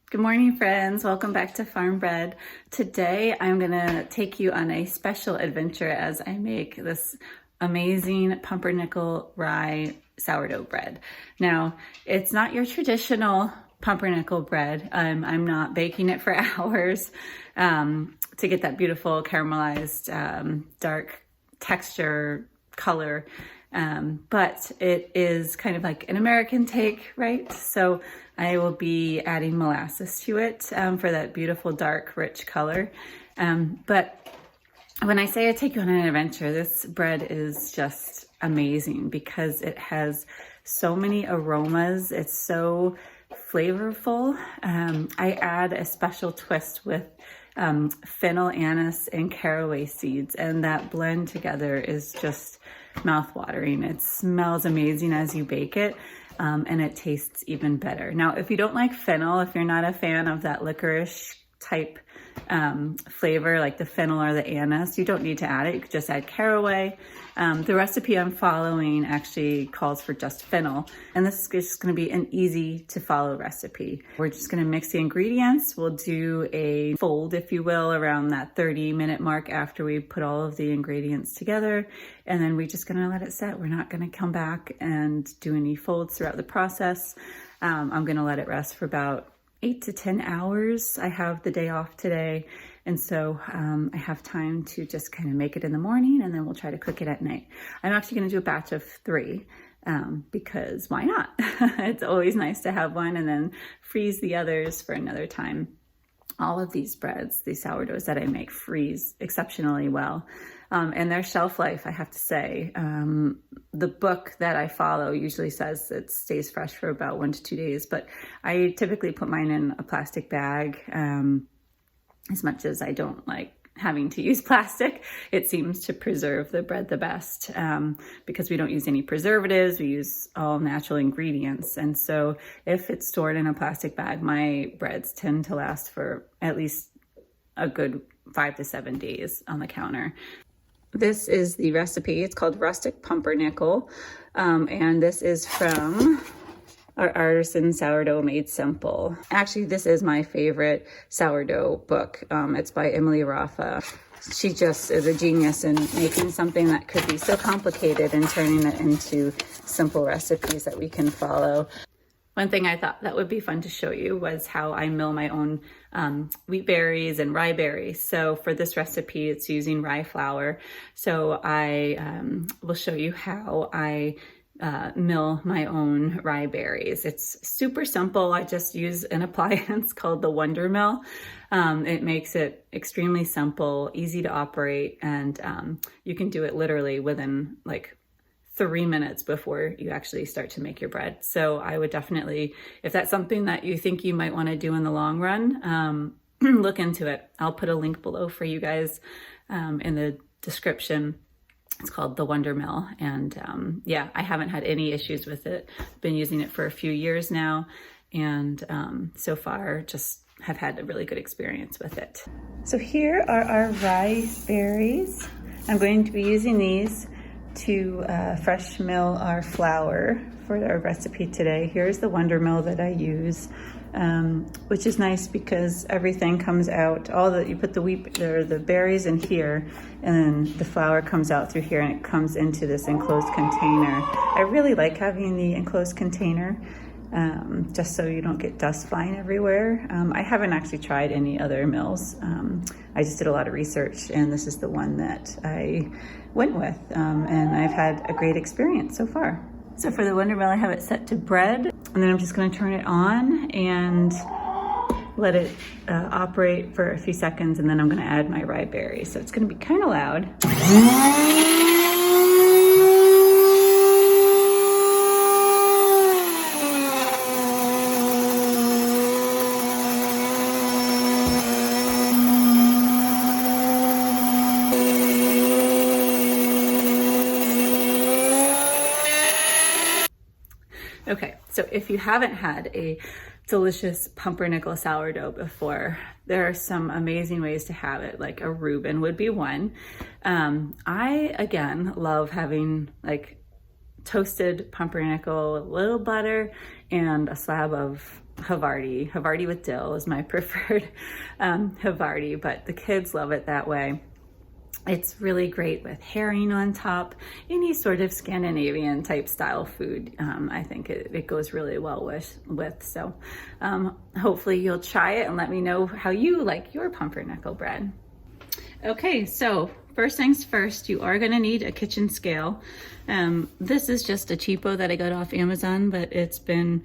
Good morning, friends. Welcome back to Farmbread. Today, I'm gonna take you on a special adventure as I make this amazing Pumpernickel-Rye sourdough bread. Now, it's not your traditional pumpernickel bread. I'm not baking it for hours to get that beautiful caramelized dark texture, color. But it is kind of like an American take, right? So I will be adding molasses to it for that beautiful, dark, rich color. But when I say I take you on an adventure, this bread is just amazing because it has so many aromas. It's so flavorful. I add a special twist with fennel, anise, and caraway seeds, and that blend together is just mouth-watering. It smells amazing as you bake it, and it tastes even better. Now, if you don't like fennel, if you're not a fan of that licorice type flavor like the fennel or the anise, you don't need to add it. You could just add caraway. The recipe I'm following actually calls for just fennel, and this is just going to be an easy to follow recipe. We're just going to mix the ingredients. We'll do a fold, if you will, around that 30-minute mark after we put all of the ingredients together, and then we're just going to let it set. We're not going to come back and do any folds throughout the process. I'm going to let it rest for about 8 to 10 hours. I have the day off today, and so I have time to just kind of make it in the morning, and then we'll try to cook it at night. I'm actually going to do a batch of 3 because why not? It's always nice to have one and then freeze the others for another time. All of these breads, these sourdoughs that I make, freeze exceptionally well. And their shelf life, I have to say, the book that I follow usually says it stays fresh for about 1 to 2 days, but I typically put mine in a plastic bag. As much as I don't like having to use plastic, it seems to preserve the bread the best because we don't use any preservatives. We use all natural ingredients. And so if it's stored in a plastic bag, my breads tend to last for at least a good 5 to 7 days on the counter. This is the recipe. It's called Rustic Pumpernickel, and this is from our Artisan Sourdough Made Simple. Actually, this is my favorite sourdough book. It's by Emilie Raffa. She just is a genius in making something that could be so complicated and turning it into simple recipes that we can follow. One thing I thought that would be fun to show you was how I mill my own wheat berries and rye berries. So for this recipe, it's using rye flour. So I will show you how I mill my own rye berries. It's super simple. I just use an appliance called the Wonder Mill. It makes it extremely simple, easy to operate, and you can do it literally within like 3 minutes before you actually start to make your bread. So I would definitely, if that's something that you think you might want to do in the long run, look into it. I'll put a link below for you guys in the description. It's called the Wonder Mill, and yeah, I haven't had any issues with it. Been using it for a few years now, and so far just have had a really good experience with it. So here are our rye berries. I'm going to be using these to fresh mill our flour for our recipe today. Here's the Wonder Mill that I use, which is nice because everything comes out, you put the wheat or the berries in here, and then the flour comes out through here and it comes into this enclosed container. I really like having the enclosed container, just so you don't get dust flying everywhere. I haven't actually tried any other mills. I just did a lot of research, and this is the one that I went with, and I've had a great experience so far. So for the Wonder Mill, I have it set to bread, and then I'm just going to turn it on and let it operate for a few seconds, and then I'm going to add my rye berries. So it's going to be kind of loud. Okay, so if you haven't had a delicious pumpernickel sourdough before, there are some amazing ways to have it, like a Reuben would be one. I, again, love having like toasted pumpernickel, a little butter, and a slab of Havarti. Havarti with dill is my preferred Havarti, but the kids love it that way. It's really great with herring on top, any sort of Scandinavian type style food. I think it goes really well with. So hopefully you'll try it and let me know how you like your pumpernickel bread. Okay, so first things first, you are gonna need a kitchen scale. This is just a cheapo that I got off Amazon, but it's been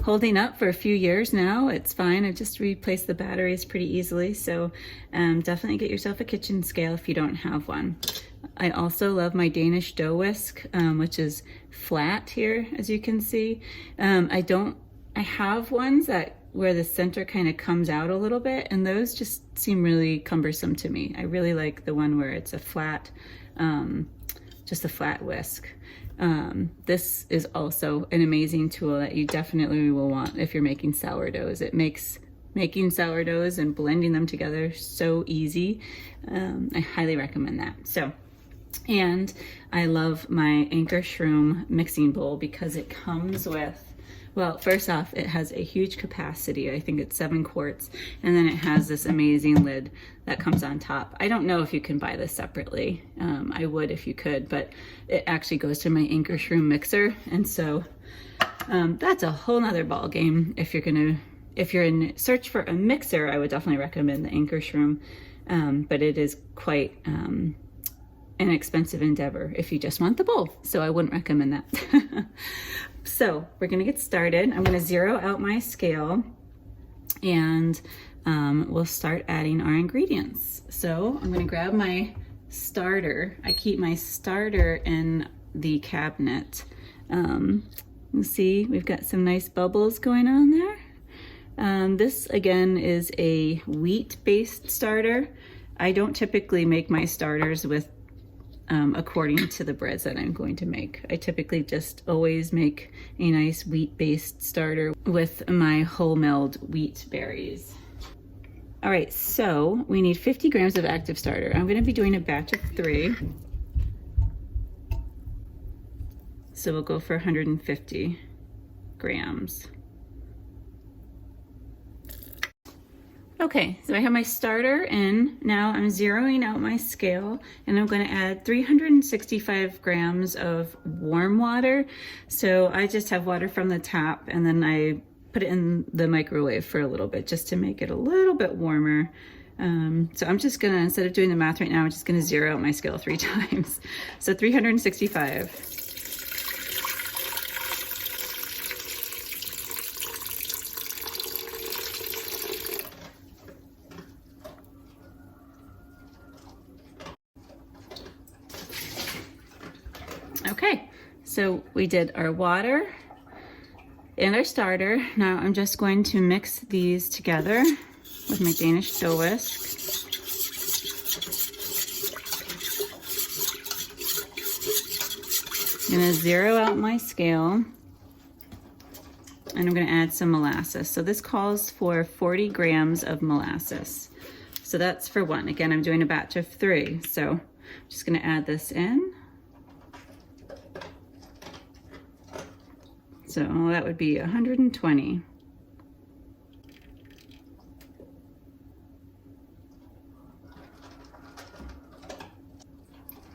holding up for a few years now. It's fine. I just replaced the batteries pretty easily. So definitely get yourself a kitchen scale if you don't have one. I also love my Danish dough whisk, which is flat here, as you can see. I have ones where the center kind of comes out a little bit, and those just seem really cumbersome to me. I really like the one where it's a flat, just a flat whisk. This is also an amazing tool that you definitely will want if you're making sourdoughs. It makes making sourdoughs and blending them together so easy. I highly recommend that. So, and I love my Anchor Shroom mixing bowl because it comes with, well, first off, it has a huge capacity. I think it's 7 quarts. And then it has this amazing lid that comes on top. I don't know if you can buy this separately. I would if you could, but it actually goes to my Anchor Shroom mixer. And so that's a whole nother ball game. If you're in search for a mixer, I would definitely recommend the Anchor Shroom. But it is quite an expensive endeavor if you just want the bowl. So I wouldn't recommend that. So we're gonna get started. I'm gonna zero out my scale and we'll start adding our ingredients. So I'm gonna grab my starter. I keep my starter in the cabinet. You see, we've got some nice bubbles going on there. This again is a wheat-based starter. I don't typically make my starters with according to the breads that I'm going to make. I typically just always make a nice wheat-based starter with my whole milled wheat berries. All right, so we need 50 grams of active starter. I'm gonna be doing a batch of 3. So we'll go for 150 grams. Okay, so I have my starter in. Now I'm zeroing out my scale and I'm gonna add 365 grams of warm water. So I just have water from the tap and then I put it in the microwave for a little bit just to make it a little bit warmer. So I'm just gonna, instead of doing the math right now, I'm just gonna zero out my scale 3 times. So 365. Okay, so we did our water and our starter. Now I'm just going to mix these together with my Danish dough whisk. I'm gonna zero out my scale and I'm gonna add some molasses. So this calls for 40 grams of molasses. So that's for 1. Again, I'm doing a batch of 3. So I'm just gonna add this in. So that would be 120.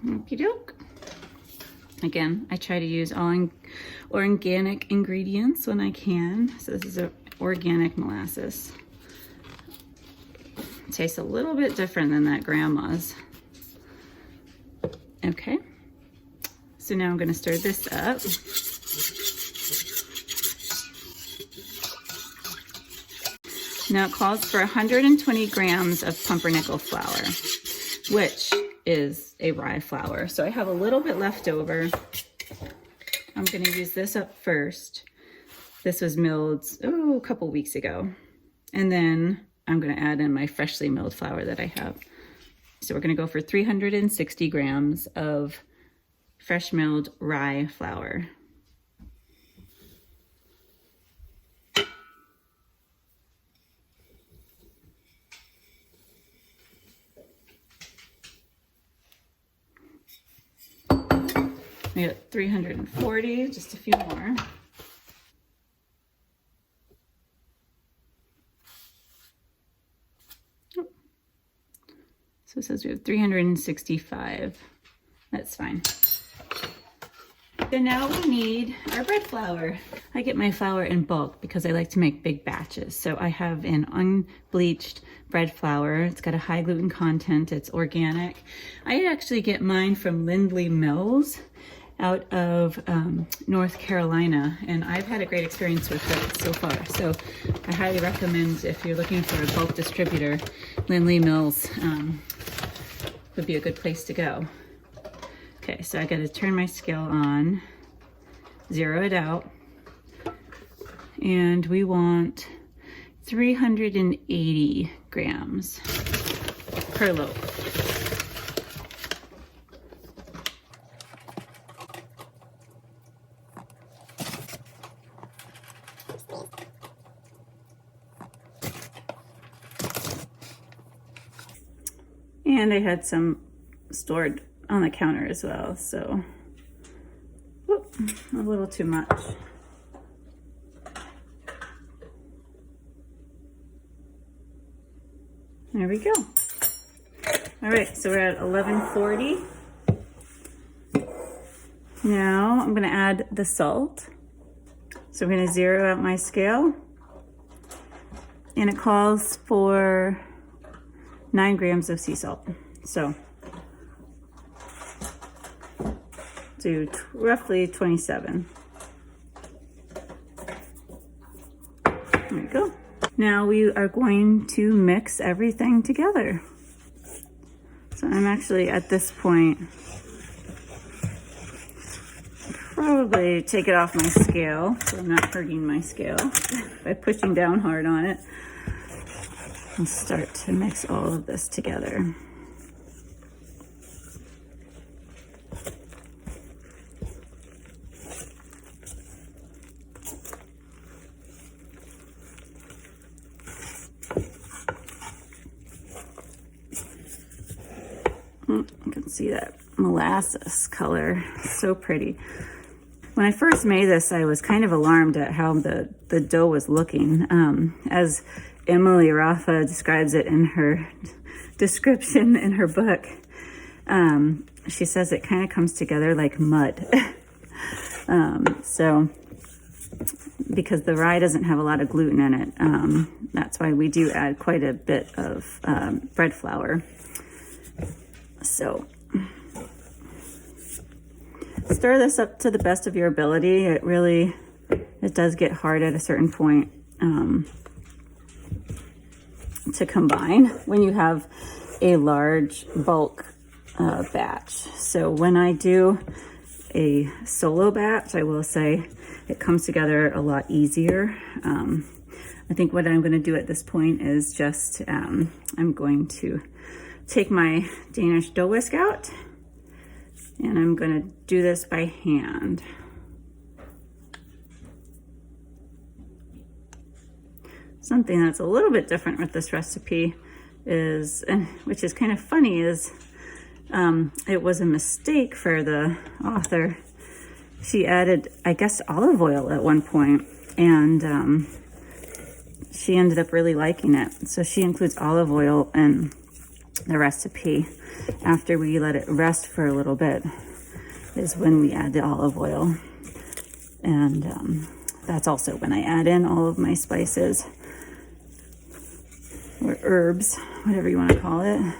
Okie doke. Again, I try to use all organic ingredients when I can. So this is organic molasses. It tastes a little bit different than that grandma's. Okay. So now I'm going to stir this up. Now it calls for 120 grams of pumpernickel flour, which is a rye flour. So I have a little bit left over. I'm gonna use this up first. This was milled, a couple weeks ago. And then I'm gonna add in my freshly milled flour that I have. So we're gonna go for 360 grams of fresh milled rye flour. We got 340, just a few more. So it says we have 365. That's fine. So now we need our bread flour. I get my flour in bulk because I like to make big batches. So I have an unbleached bread flour. It's got a high gluten content. It's organic. I actually get mine from Lindley Mills out of North Carolina, and I've had a great experience with it so far. So I highly recommend, if you're looking for a bulk distributor, Lindley Mills would be a good place to go. Okay, so I got to turn my scale on, zero it out, and we want 380 grams per loaf. And I had some stored on the counter as well, so whoop, a little too much. There we go. All right, so we're at 1140. Now I'm gonna add the salt. So I'm gonna zero out my scale, and it calls for 9 grams of sea salt. So do roughly 27. There we go. Now we are going to mix everything together. So I'm actually at this point, probably take it off my scale so I'm not hurting my scale by pushing down hard on it. I'll start to mix all of this together. You can see that molasses color, so pretty. When I first made this, I was kind of alarmed at how the dough was looking. As Emilie Raffa describes it in her description in her book, she says it kind of comes together like mud. So because the rye doesn't have a lot of gluten in it, that's why we do add quite a bit of bread flour. So stir this up to the best of your ability. It does get hard at a certain point to combine when you have a large bulk batch. So when I do a solo batch, I will say it comes together a lot easier. I think what I'm going to do at this point is just I'm going to take my Danish dough whisk out, and I'm going to do this by hand. Something that's a little bit different with this recipe is, which is kind of funny, is it was a mistake for the author. She added, I guess, olive oil at one point, and she ended up really liking it. So she includes olive oil in the recipe. After we let it rest for a little bit is when we add the olive oil. And that's also when I add in all of my spices or herbs, whatever you want to call it.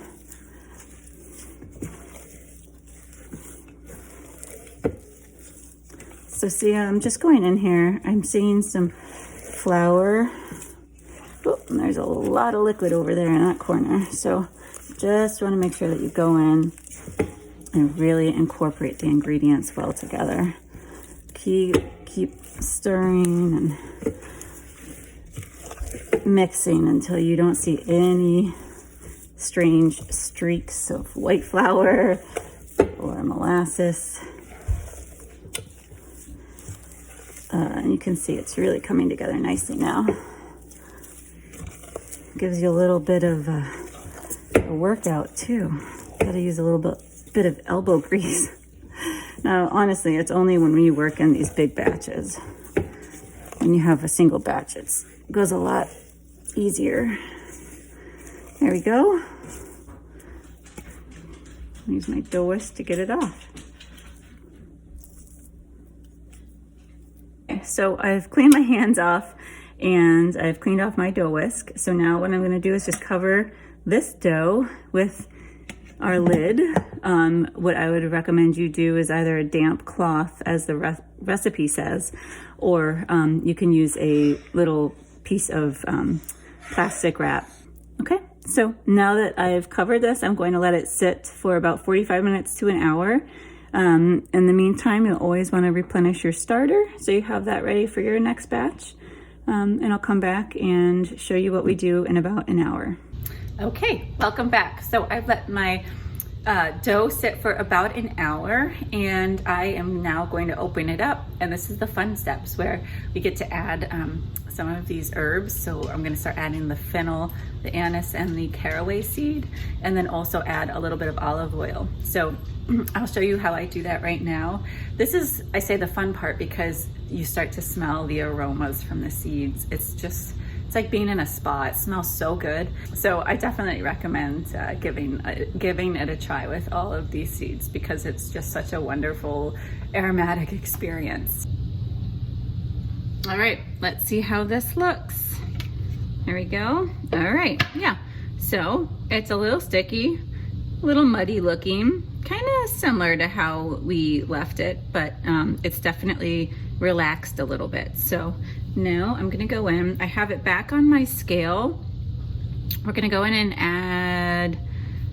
So see, I'm just going in here. I'm seeing some flour. Oh, and there's a lot of liquid over there in that corner. So just want to make sure that you go in and really incorporate the ingredients well together. Keep stirring and mixing until you don't see any strange streaks of white flour or molasses. And you can see it's really coming together nicely now. Gives you a little bit of a workout too. Got to use a little bit of elbow grease. Now, honestly, it's only when we work in these big batches. When you have a single batch, it goes a lot easier. There we go. Use my dough whisk to get it off. Okay, so I've cleaned my hands off and I've cleaned off my dough whisk. So now what I'm gonna do is just cover this dough with our lid. What I would recommend you do is either a damp cloth, as the recipe says, or you can use a little piece of plastic wrap. Okay, so now that I've covered this, I'm going to let it sit for about 45 minutes to an hour. In the meantime, you'll always want to replenish your starter so you have that ready for your next batch. And I'll come back and show you what we do in about an hour. Okay, welcome back. So I've let my dough sit for about an hour and I am now going to open it up. And this is the fun steps where we get to add some of these herbs. So I'm gonna start adding the fennel, the anise, and the caraway seed, and then also add a little bit of olive oil. So I'll show you how I do that right now. This is, I say, the fun part because you start to smell the aromas from the seeds. It's like being in a spa. It smells so good. So I definitely recommend giving it a try with all of these seeds because it's just such a wonderful aromatic experience. All right, let's see how this looks. There we go. All right, yeah. So it's a little sticky, a little muddy looking, kind of similar to how we left it, but it's definitely relaxed a little bit. So now I'm gonna go in, I have it back on my scale. We're gonna go in and add,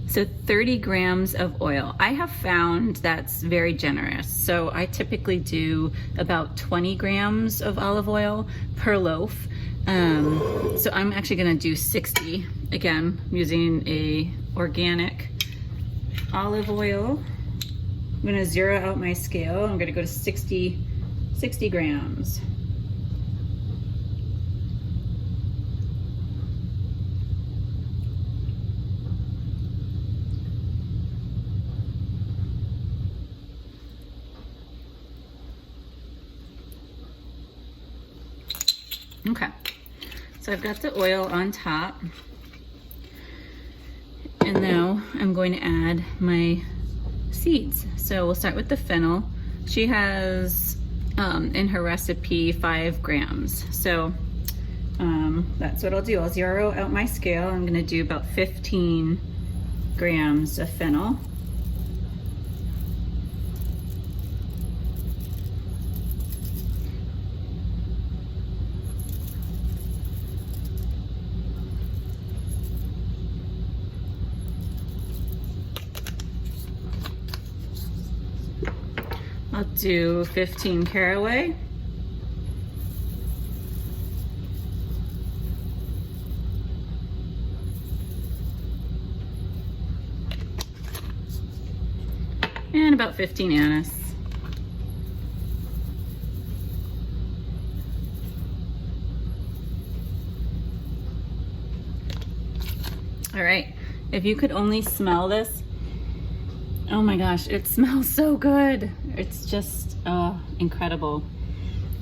so 30 grams of oil. I have found that's very generous. So I typically do about 20 grams of olive oil per loaf. So I'm actually gonna do 60. Again, using a organic olive oil. I'm gonna zero out my scale. I'm gonna go to 60 grams. Okay, so I've got the oil on top. And now I'm going to add my seeds. So we'll start with the fennel. She has in her recipe 5 grams. So that's what I'll do. I'll zero out my scale. I'm gonna do about 15 grams of fennel. I'll do 15 caraway. And about 15 anise. All right, if you could only smell this, oh my gosh, it smells so good. It's just incredible.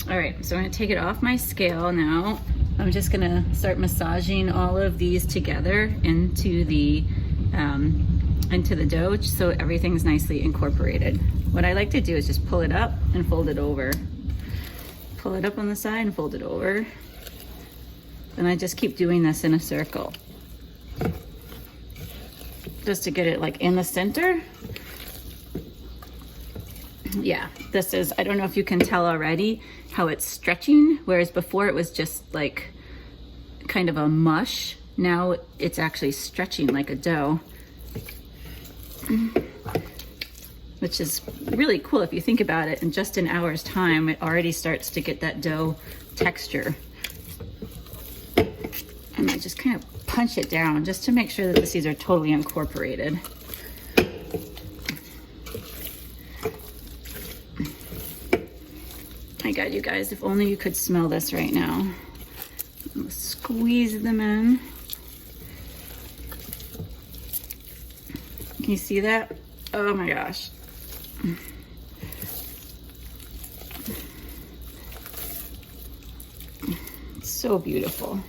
All right, so I'm gonna take it off my scale now. I'm just gonna start massaging all of these together into the dough so everything's nicely incorporated. What I like to do is just pull it up and fold it over. Pull it up on the side and fold it over. And I just keep doing this in a circle, just to get it like in the center. Yeah, this is, I don't know if you can tell already how it's stretching, whereas before it was just like kind of a mush. Now it's actually stretching like a dough, which is really cool if you think about it. In just an hour's time, it already starts to get that dough texture. And I just kind of punch it down just to make sure that the seeds are totally incorporated. My God, you guys, if only you could smell this right now. I'll squeeze them in. Can you see that? Oh my gosh. So beautiful.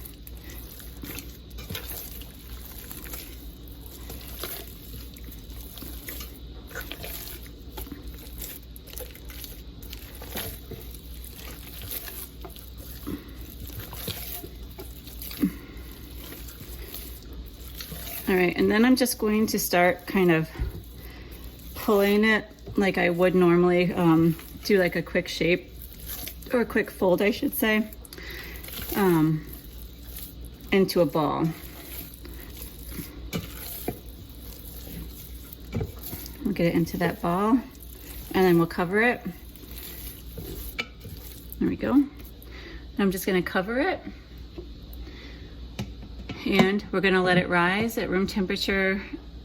All right, and then I'm just going to start kind of pulling it like I would normally do like a quick shape or a quick fold, I should say, into a ball. We'll get it into that ball and then we'll cover it. There we go. I'm just gonna cover it and we're gonna let it rise at room temperature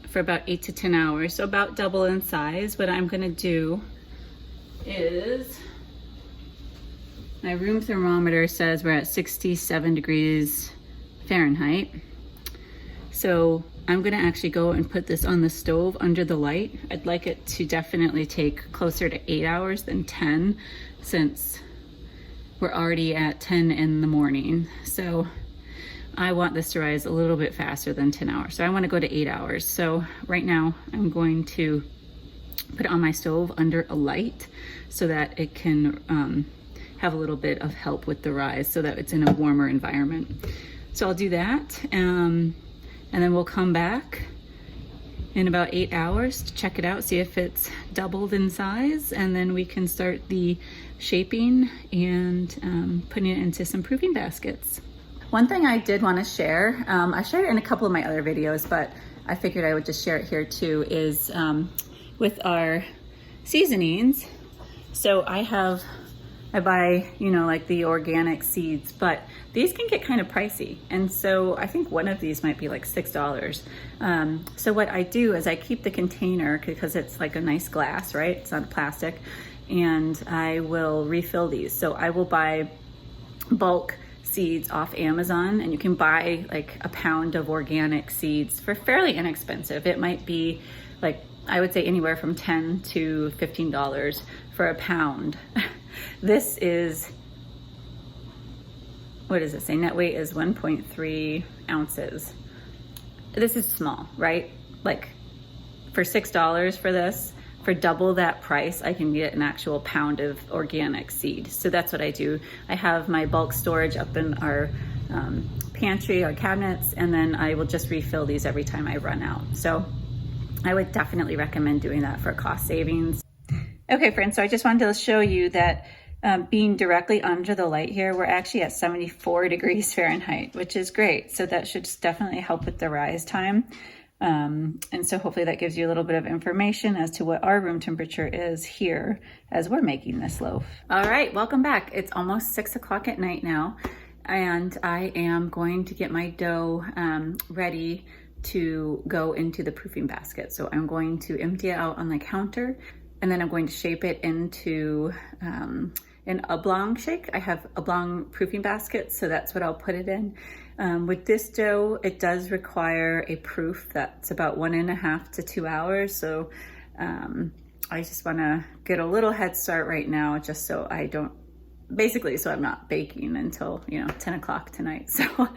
for about 8 to 10 hours, so about double in size. What I'm gonna do is, my room thermometer says we're at 67 degrees Fahrenheit. So I'm gonna actually go and put this on the stove under the light. I'd like it to definitely take closer to 8 hours than 10, since we're already at 10 in the morning. So I want this to rise a little bit faster than 10 hours. So I want to go to 8 hours. So right now I'm going to put it on my stove under a light so that it can have a little bit of help with the rise, so that it's in a warmer environment. So I'll do that. And then we'll come back in about 8 hours to check it out, see if it's doubled in size, and then we can start the shaping and putting it into some proofing baskets. One thing I did want to share, I shared it in a couple of my other videos, but I figured I would just share it here too, is with our seasonings. So I buy, you know, like the organic seeds, but these can get kind of pricey. And so I think one of these might be like $6. So what I do is I keep the container, because it's like a nice glass, right? It's not plastic. And I will refill these. So I will buy bulk seeds off Amazon, and you can buy like a pound of organic seeds for fairly inexpensive. It might be like, I would say anywhere from $10 to $15 for a pound. This is, what does it say? Net weight is 1.3 ounces. This is small, right? Like for $6 for this, for double that price, I can get an actual pound of organic seed. So that's what I do. I have my bulk storage up in our pantry, our cabinets, and then I will just refill these every time I run out. So I would definitely recommend doing that for cost savings. Okay, friends, so I just wanted to show you that being directly under the light here, we're actually at 74 degrees Fahrenheit, which is great. So that should definitely help with the rise time. And so hopefully that gives you a little bit of information as to what our room temperature is here as we're making this loaf. All right, welcome back. It's almost 6 o'clock at night now, and I am going to get my dough ready to go into the proofing basket. So I'm going to empty it out on the counter, and then I'm going to shape it into an oblong shake. I have oblong proofing baskets, so that's what I'll put it in. With this dough, it does require a proof that's about 1.5 to 2 hours. So I just wanna get a little head start right now, just so I don't, basically so I'm not baking until, 10 o'clock tonight. So,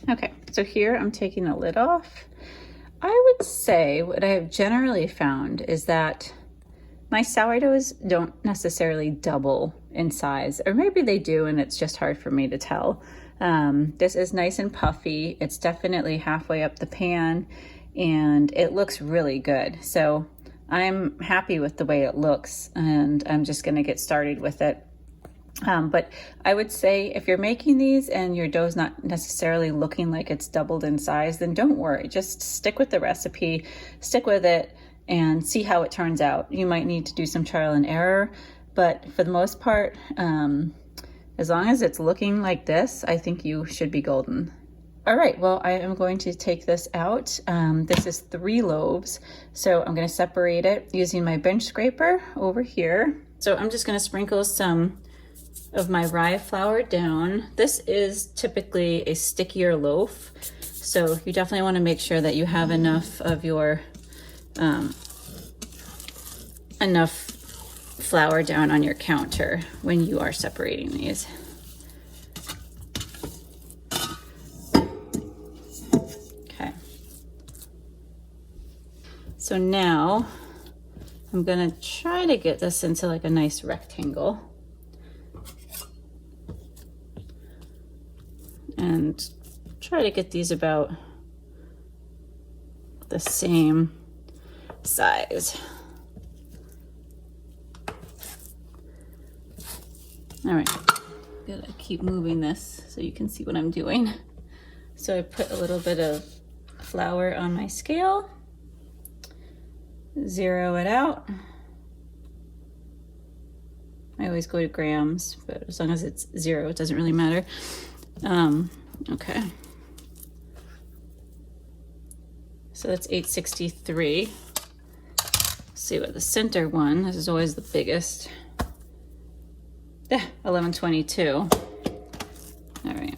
okay, so here I'm taking the lid off. I would say what I have generally found is that my sourdoughs don't necessarily double in size, or maybe they do and it's just hard for me to tell. This is nice and puffy. It's definitely halfway up the pan and it looks really good. So I'm happy with the way it looks, and I'm just gonna get started with it. But I would say if you're making these and your dough's not necessarily looking like it's doubled in size, then don't worry. Just stick with the recipe, stick with it, and see how it turns out. You might need to do some trial and error, but for the most part, as long as it's looking like this, I think you should be golden. All right, well, I am going to take this out. This is 3 loaves, so I'm gonna separate it using my bench scraper over here. So I'm just gonna sprinkle some of my rye flour down. This is typically a stickier loaf, so you definitely wanna make sure that you have enough of your enough flour down on your counter when you are separating these. So now I'm gonna try to get this into like a nice rectangle. And try to get these about the same size. All right, gotta keep moving this so you can see what I'm doing. So I put a little bit of flour on my scale, zero it out. I always go to grams, but as long as it's zero, it doesn't really matter. Okay. So that's 863. Let's see what the center one, this is always the biggest. 1122. All right.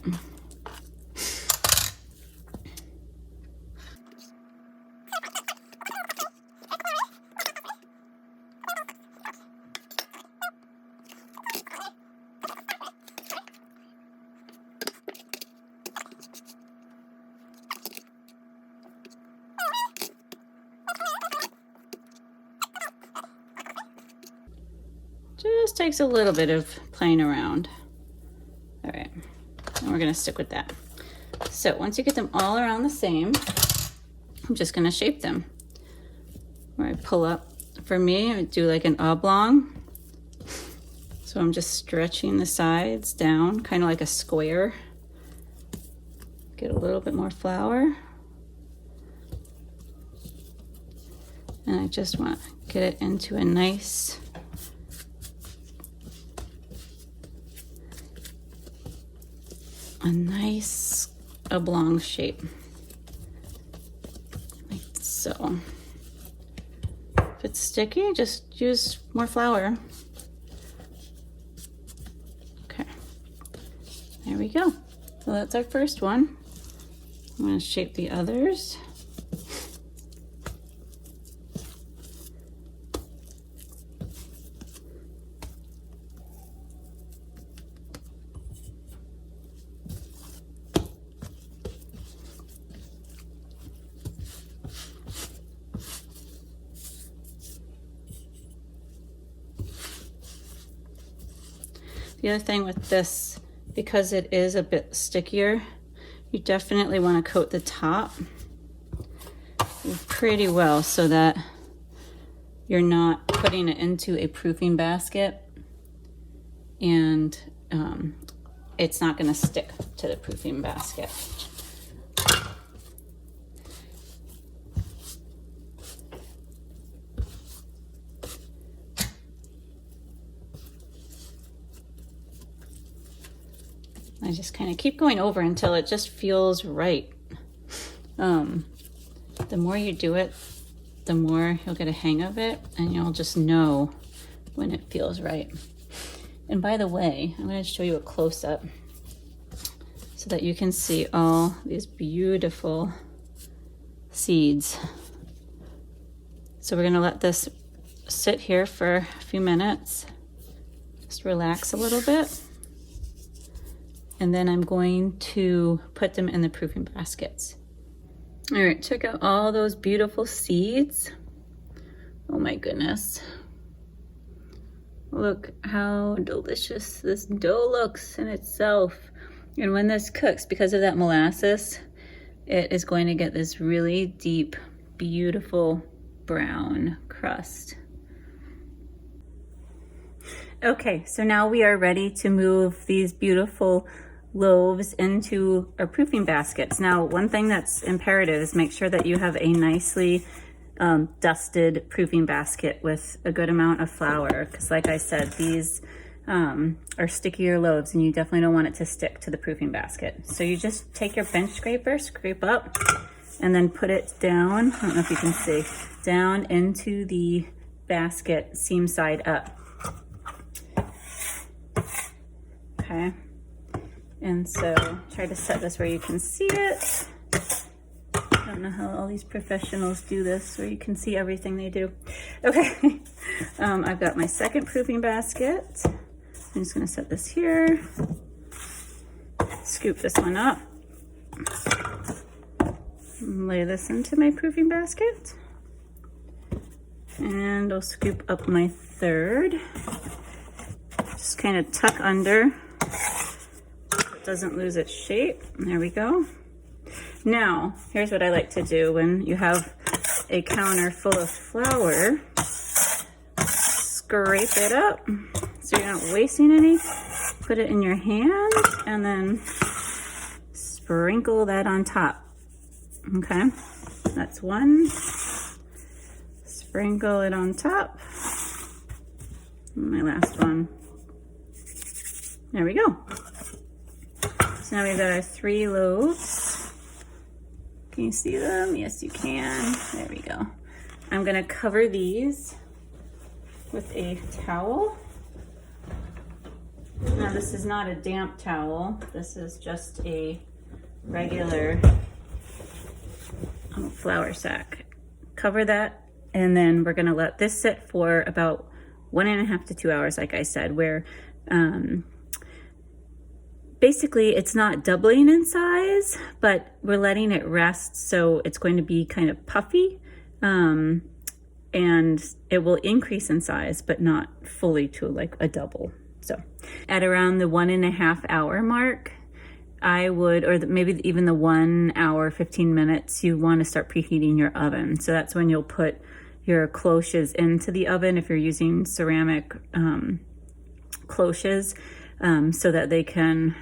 Just takes a little bit of playing around. All right, and we're gonna stick with that. So once you get them all around the same, I'm just gonna shape them. Where I pull up, for me, I do like an oblong. So I'm just stretching the sides down, kind of like a square. Get a little bit more flour. And I just want to get it into a nice oblong shape, like so. If it's sticky, just use more flour. Okay, there we go. So that's our first one. I'm going to shape the others. The other thing with this, because it is a bit stickier, you definitely want to coat the top pretty well so that you're not putting it into a proofing basket and it's not going to stick to the proofing basket. I just kind of keep going over until it just feels right. The more you do it, the more you'll get a hang of it and you'll just know when it feels right. And by the way, I'm going to show you a close-up so that you can see all these beautiful seeds. So we're going to let this sit here for a few minutes. Just relax a little bit. And then I'm going to put them in the proofing baskets. All right, check out all those beautiful seeds. Oh my goodness. Look how delicious this dough looks in itself. And when this cooks, because of that molasses, it is going to get this really deep, beautiful brown crust. Okay, so now we are ready to move these beautiful loaves into our proofing baskets. Now, one thing that's imperative is make sure that you have a nicely dusted proofing basket with a good amount of flour, because like I said, these are stickier loaves and you definitely don't want it to stick to the proofing basket. So you just take your bench scraper, scrape up, and then put it down, I don't know if you can see, down into the basket seam side up. Okay, and so try to set this where you can see it. I don't know how all these professionals do this, where you can see everything they do. Okay, I've got my second proofing basket. I'm just gonna set this here, scoop this one up, and lay this into my proofing basket. And I'll scoop up my third. Just kind of tuck under so it doesn't lose its shape. There we go. Now, here's what I like to do when you have a counter full of flour. Scrape it up so you're not wasting any. Put it in your hand and then sprinkle that on top. Okay, that's one. Sprinkle it on top. And my last one. There we go. So now we've got our 3 loaves. Can you see them? Yes, you can. There we go. I'm gonna cover these with a towel. Now this is not a damp towel. This is just a regular flour sack. Cover that, and then we're gonna let this sit for about 1.5 to 2 hours, like I said, where basically it's not doubling in size, but we're letting it rest, so it's going to be kind of puffy, and it will increase in size, but not fully to like a double. So at around the 1.5 hour mark, I would, or maybe even the 1 hour, 15 minutes, you want to start preheating your oven. So that's when you'll put your cloches into the oven if you're using ceramic cloches, so that they can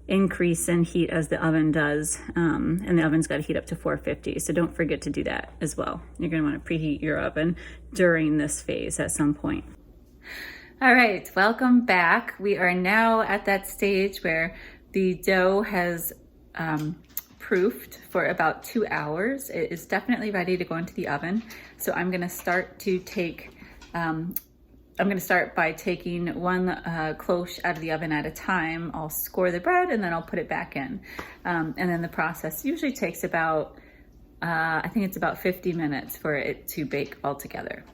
increase in heat as the oven does. And the oven's got to heat up to 450. So don't forget to do that as well. You're going to want to preheat your oven during this phase at some point. All right, welcome back. We are now at that stage where the dough has proofed for about 2 hours. It is definitely ready to go into the oven. So I'm gonna start to take, I'm gonna start by taking one cloche out of the oven at a time. I'll score the bread and then I'll put it back in. And then the process usually takes about, I think it's about 50 minutes for it to bake all together.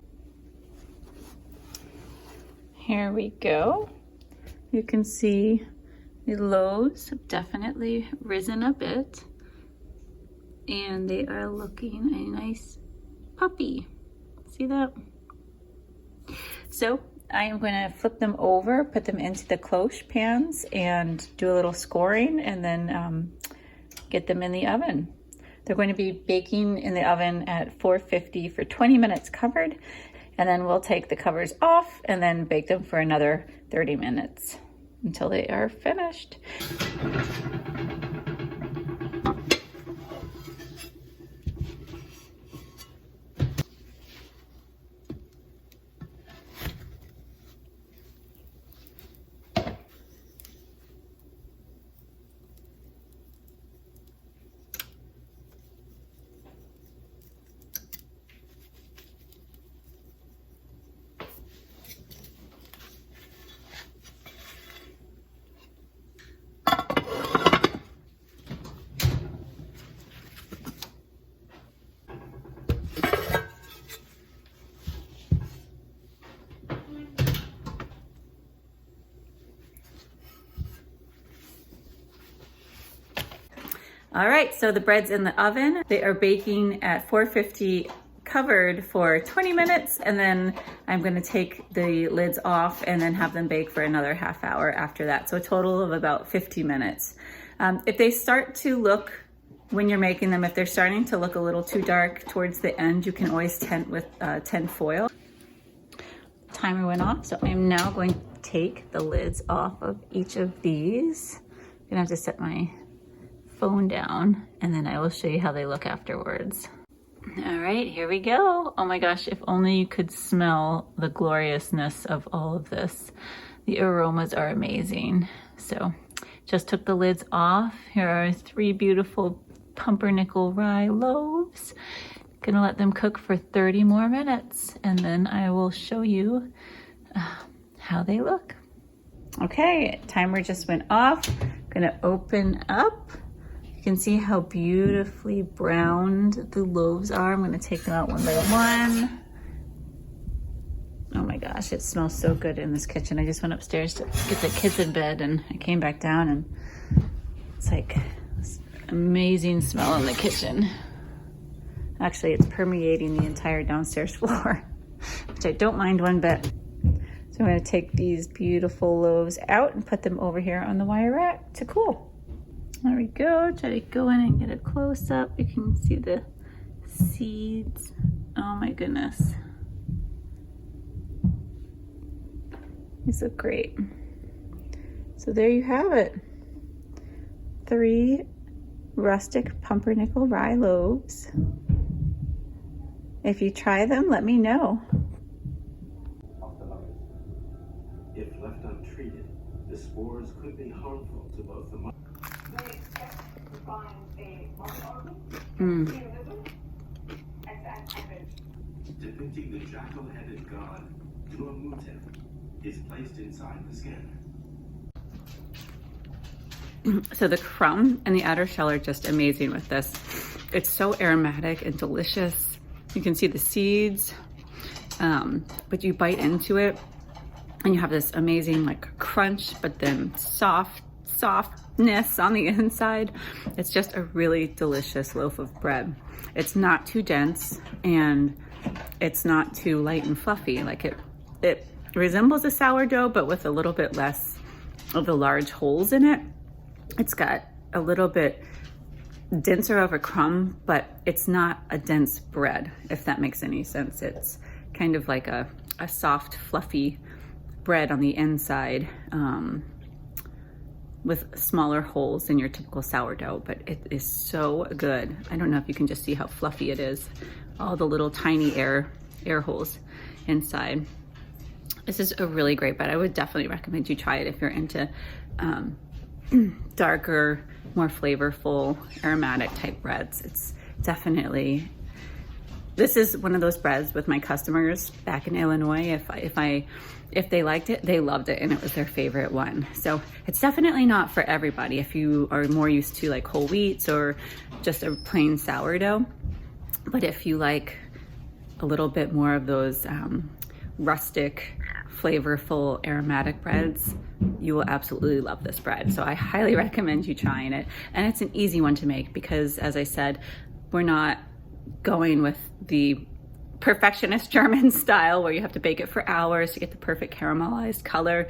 Here we go. You can see the loaves have definitely risen a bit, and they are looking a nice puppy. See that? So I am going to flip them over, put them into the cloche pans, and do a little scoring, and then get them in the oven. They're going to be baking in the oven at 450 for 20 minutes covered, and then we'll take the covers off and then bake them for another 30 minutes until they are finished. All right, so the bread's in the oven. They are baking at 450 covered for 20 minutes, and then I'm gonna take the lids off and then have them bake for another half hour after that. So a total of about 50 minutes. If they start to look, when you're making them, if they're starting to look a little too dark towards the end, you can always tent with tin foil. Timer went off, so I'm now going to take the lids off of each of these. I'm gonna have to set my phone down, and then I will show you how they look afterwards. All right, here we go. Oh my gosh, if only you could smell the gloriousness of all of this. The aromas are amazing. So just took the lids off. Here are 3 beautiful Pumpernickel-Rye loaves. Gonna let them cook for 30 more minutes, and then I will show you how they look. Okay, timer just went off. Gonna open up. You can see how beautifully browned the loaves are. I'm gonna take them out one by one. Oh my gosh, it smells so good in this kitchen. I just went upstairs to get the kids in bed, and I came back down, and it's like this amazing smell in the kitchen. Actually, it's permeating the entire downstairs floor. which I don't mind one bit. So I'm going to take these beautiful loaves out and put them over here on the wire rack to cool. There we go. Try to go in and get a close up. You can see the seeds. Oh my goodness. These look great. So there you have it. 3 rustic Pumpernickel-Rye loaves. If you try them, let me know. If left untreated, the spores could be harmful to both the mother. They expect to find a depicting the jackal-headed god Duamutep is placed inside the skin. So the crumb and the outer shell are just amazing with this. It's so aromatic and delicious. You can see the seeds, but you bite into it and you have this amazing like crunch, but then softness on the inside. It's just a really delicious loaf of bread. It's not too dense and it's not too light and fluffy. Like it resembles a sourdough, but with a little bit less of the large holes in it. It's got a little bit denser of a crumb, but it's not a dense bread, if that makes any sense. It's kind of like a soft, fluffy bread on the inside with smaller holes than your typical sourdough, but it is so good. I don't know if you can just see how fluffy it is. All the little tiny air holes inside. This is a really great bread. I would definitely recommend you try it if you're into darker, more flavorful, aromatic type breads. It's definitely, this is one of those breads with my customers back in Illinois. If they liked it, they loved it and it was their favorite one. So it's definitely not for everybody. If you are more used to like whole wheats or just a plain sourdough, but if you like a little bit more of those rustic, flavorful, aromatic breads, you will absolutely love this bread. So I highly recommend you trying it. And it's an easy one to make because, as I said, we're not going with the perfectionist German style where you have to bake it for hours to get the perfect caramelized color.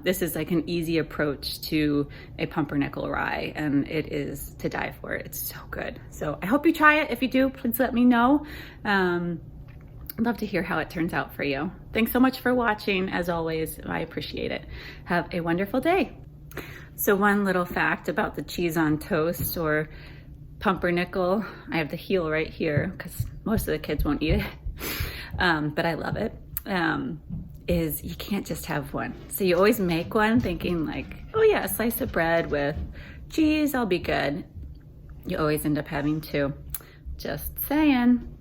This is like an easy approach to a pumpernickel-rye, and it is to die for. It's so good. So I hope you try it. If you do, please let me know. I'd love to hear how it turns out for you. Thanks so much for watching. As always, I appreciate it. Have a wonderful day. So one little fact about the cheese on toast or pumpernickel, I have the heel right here because most of the kids won't eat it, but I love it, is you can't just have one. So you always make one thinking like, oh yeah, a slice of bread with cheese, I'll be good. You always end up having two. Just saying.